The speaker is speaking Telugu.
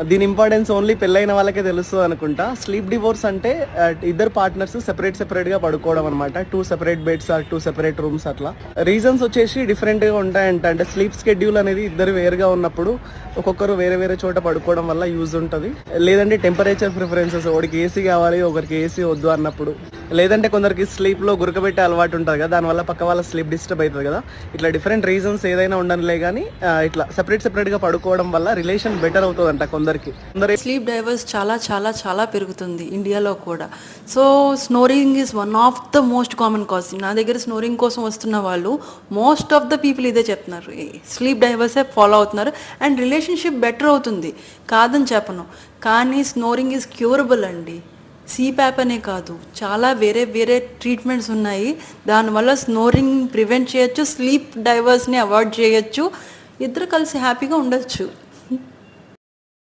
దీని ఇంపార్టెన్స్ ఓన్లీ పెళ్ళైన వాళ్ళకే తెలుస్తుంది అనుకుంటా. స్లీప్ డివోర్స్ అంటే ఇద్దరు పార్ట్నర్స్ సెపరేట్ గా పడుకోవడం అనమాట. 2 separate beds or 2 separate rooms అట్లా. రీజన్స్ వచ్చేసి డిఫరెంట్ గా ఉంటాయంట. అంటే స్లీప్ స్కెడ్యూల్ అనేది ఇద్దరు వేరుగా ఉన్నప్పుడు ఒక్కొక్కరు వేరే వేరే చోట పడుకోవడం వల్ల యూజ్ ఉంటుంది. లేదంటే టెంపరేచర్ ప్రిఫరెన్సెస్, ఒకరికి ఏసీ కావాలి ఒకరికి ఏసీ వద్దు అన్నప్పుడు, లేదంటే కొందరికి స్లీప్ లో గురకబెట్టే అలవాటు ఉంటుంది కదా, దానివల్ల పక్క వాళ్ళ స్లీప్ డిస్టర్బ్ అవుతుంది కదా. ఇట్లా డిఫరెంట్ రీజన్స్ ఏదైనా ఉండనులే కానీ ఇట్లా సెపరేట్ గా పడుకోవడం వల్ల రిలేషన్ బెటర్ అవుతుంది అంట కొందరికి. స్లీప్ డైవర్స్ చాలా చాలా చాలా పెరుగుతుంది ఇండియాలో కూడా. So snoring is one of the most common cause. నా దగ్గర స్నోరింగ్ కోసం వస్తున్న వాళ్ళు మోస్ట్ ఆఫ్ ద పీపుల్ ఇదే చెప్తున్నారు, స్లీప్ డైవర్సే ఫాలో అవుతున్నారు అండ్ రిలేషన్షిప్ బెటర్ అవుతుంది, కాదని చెప్పను. కానీ స్నోరింగ్ ఈజ్ క్యూరబుల్ అండి. సిప్యాప్ అనే కాదు, చాలా వేరే వేరే ట్రీట్మెంట్స్ ఉన్నాయి. దానివల్ల స్నోరింగ్ ప్రివెంట్ చేయొచ్చు, స్లీప్ డైవర్స్ని అవాయిడ్ చేయొచ్చు, ఇద్దరు కలిసి హ్యాపీగా ఉండొచ్చు.